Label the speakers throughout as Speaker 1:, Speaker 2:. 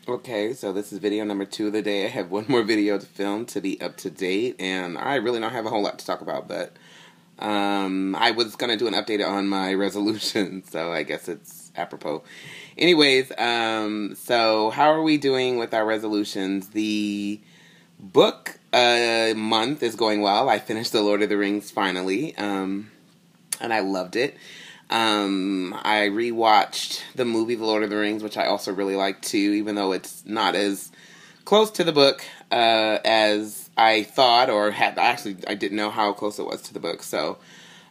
Speaker 1: Okay, so this is video number 2 of the day. I have one more video to film to be up to date, and I really don't have a whole lot to talk about, but I was going to do an update on my resolution, so I guess it's apropos. Anyways, so how are we doing with our resolutions? The book month is going well. I finished The Lord of the Rings finally, and I loved it. I rewatched the movie The Lord of the Rings, which I also really liked too, even though it's not as close to the book as I thought, or had. Actually, I didn't know how close it was to the book. So,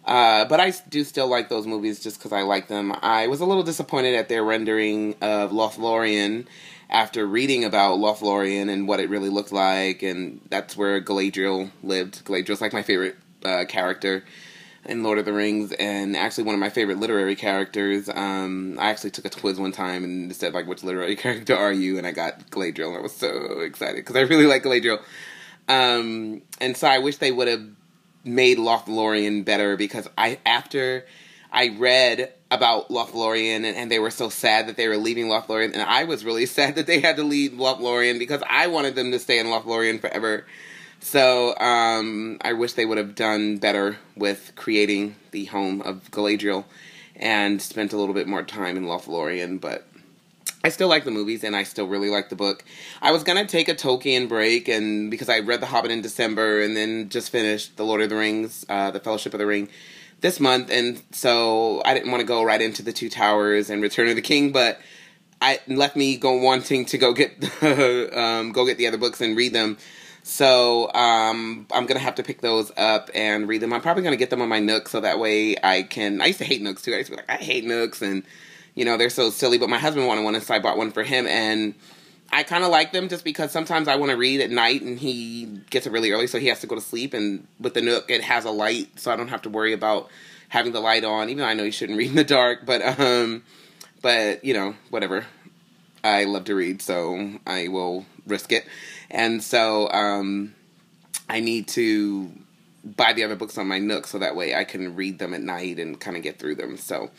Speaker 1: but I do still like those movies just because I like them. I was a little disappointed at their rendering of Lothlorien after reading about Lothlorien and what it really looked like, and that's where Galadriel lived. Galadriel's like my favorite character in Lord of the Rings, and actually one of my favorite literary characters. I actually took a quiz one time and it said, like, which literary character are you? And I got Galadriel, and I was so excited because I really like Galadriel. And so I wish they would have made Lothlorien better, because after I read about Lothlorien and they were so sad that they were leaving Lothlorien, and I was really sad that they had to leave Lothlorien because I wanted them to stay in Lothlorien forever. So, I wish they would have done better with creating the home of Galadriel and spent a little bit more time in Lothlorien, but I still like the movies, and I still really like the book. I was going to take a Tolkien break, and because I read The Hobbit in December and then just finished The Lord of the Rings, The Fellowship of the Ring, this month, and so I didn't want to go right into The Two Towers and Return of the King, but I left me wanting to go get the other books and read them. So, I'm going to have to pick those up and read them. I'm probably going to get them on my Nook, so that way I used to hate Nooks too. I used to be like, I hate Nooks, and, you know, they're so silly, but my husband wanted one, so I bought one for him, and I kind of like them just because sometimes I want to read at night, and he gets it really early, so he has to go to sleep, and with the Nook, it has a light, so I don't have to worry about having the light on, even though I know you shouldn't read in the dark, but, you know, whatever. I love to read, so I will risk it. And so I need to buy the other books on my Nook so that way I can read them at night and kind of get through them. So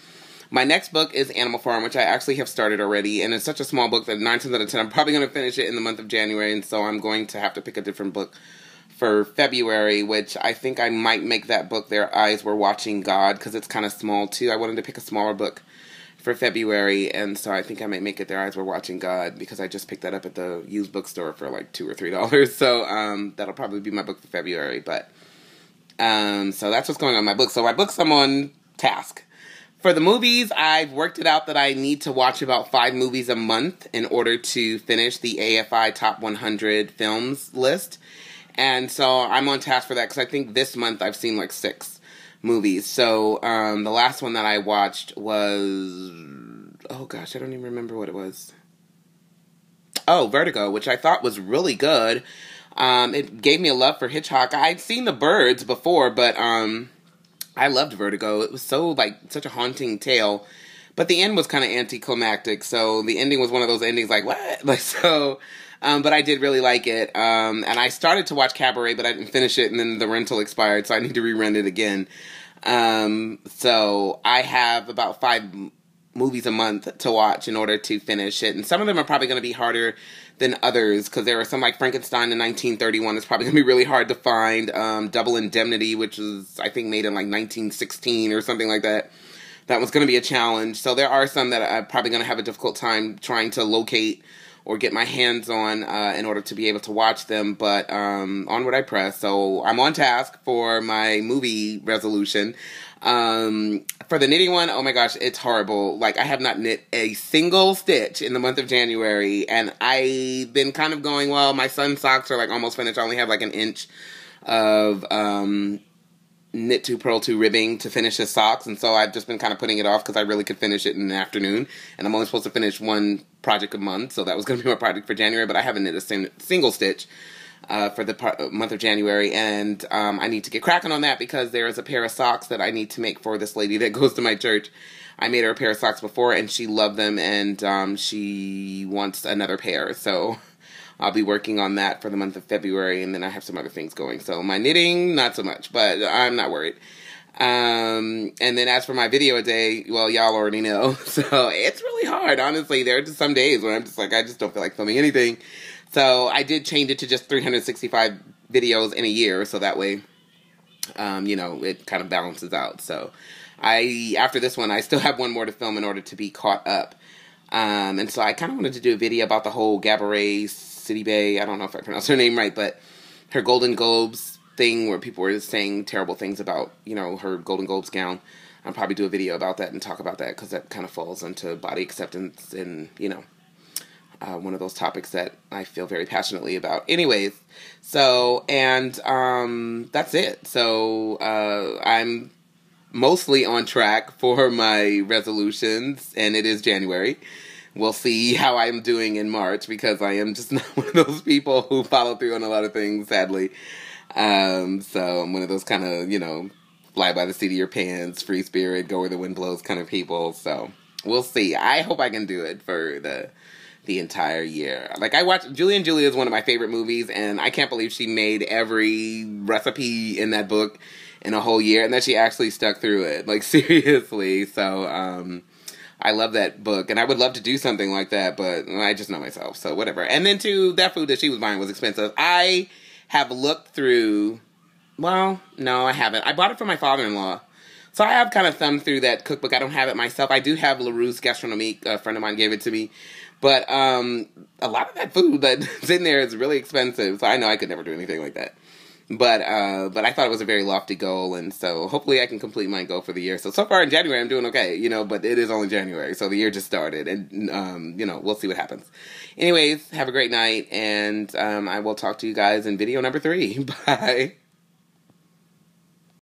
Speaker 1: my next book is Animal Farm, which I actually have started already. And it's such a small book that 9 times out of 10 I'm probably going to finish it in the month of January. And so I'm going to have to pick a different book for February, which I think I might make that book Their Eyes Were Watching God, because it's kind of small too. I wanted to pick a smaller book for February, and so I think I might make it Their Eyes Were Watching God, because I just picked that up at the used bookstore for like $2 or $3. So that'll probably be my book for February. But so that's what's going on in my book. So my books, I'm on task. For the movies, I've worked it out that I need to watch about 5 movies a month in order to finish the AFI Top 100 Films list. And so I'm on task for that, because I think this month I've seen like 6 movies. So the last one that I watched was, oh gosh, I don't even remember what it was. Oh, Vertigo, which I thought was really good. It gave me a love for Hitchcock. I'd seen The Birds before, but I loved Vertigo. It was such a haunting tale, but the end was kind of anticlimactic. So the ending was one of those endings like, what? Like, so. But I did really like it. And I started to watch Cabaret, but I didn't finish it, and then the rental expired, so I need to re-rent it again. So I have about 5 movies a month to watch in order to finish it. And some of them are probably going to be harder than others, because there are some like Frankenstein in 1931 that's probably going to be really hard to find. Double Indemnity, which was, I think, made in like 1916 or something like that. That was going to be a challenge. So there are some that I'm probably going to have a difficult time trying to locate or get my hands on in order to be able to watch them, but onward I press. So I'm on task for my movie resolution. For the knitting one, oh my gosh, it's horrible. Like, I have not knit a single stitch in the month of January, and I've been kind of going, well, my son's socks are like almost finished. I only have like an inch of knit to purl to ribbing to finish his socks, and so I've just been kind of putting it off because I really could finish it in the afternoon, and I'm only supposed to finish one project a month, so that was going to be my project for January, but I haven't knit a single stitch for the month of January, and I need to get cracking on that, because there is a pair of socks that I need to make for this lady that goes to my church. I made her a pair of socks before, and she loved them, and she wants another pair, so I'll be working on that for the month of February, and then I have some other things going. So my knitting, not so much, but I'm not worried. And then as for my video a day, well, y'all already know. So it's really hard, honestly. There are just some days where I'm just like, I just don't feel like filming anything. So I did change it to just 365 videos in a year. So that way, it kind of balances out. So after this one, I still have one more to film in order to be caught up. And so I kind of wanted to do a video about the whole Gabourey Sidibe, I don't know if I pronounced her name right, but her Golden Globes thing where people were saying terrible things about, her Golden Globes gown. I'll probably do a video about that and talk about that because that kind of falls into body acceptance and, one of those topics that I feel very passionately about. Anyways, so, and that's it. So I'm mostly on track for my resolutions, and it is January. We'll see how I'm doing in March because I am just not one of those people who follow through on a lot of things, sadly. So I'm one of those kind of, fly by the seat of your pants, free spirit, go where the wind blows kind of people. So we'll see. I hope I can do it for the entire year. Like, I watched Julie and Julia is one of my favorite movies, and I can't believe she made every recipe in that book in a whole year, and that she actually stuck through it. Like, seriously. So, I love that book, and I would love to do something like that, but I just know myself, so whatever. And then, too, that food that she was buying was expensive. I have looked through, well, no, I haven't. I bought it from my father-in-law. So I have kind of thumbed through that cookbook. I don't have it myself. I do have Larousse Gastronomique. A friend of mine gave it to me. But a lot of that food that's in there is really expensive, so I know I could never do anything like that. But I thought it was a very lofty goal, and so hopefully I can complete my goal for the year. So far in January I'm doing okay, but it is only January, so the year just started, and we'll see what happens. Anyways, have a great night, and I will talk to you guys in video number 3. Bye.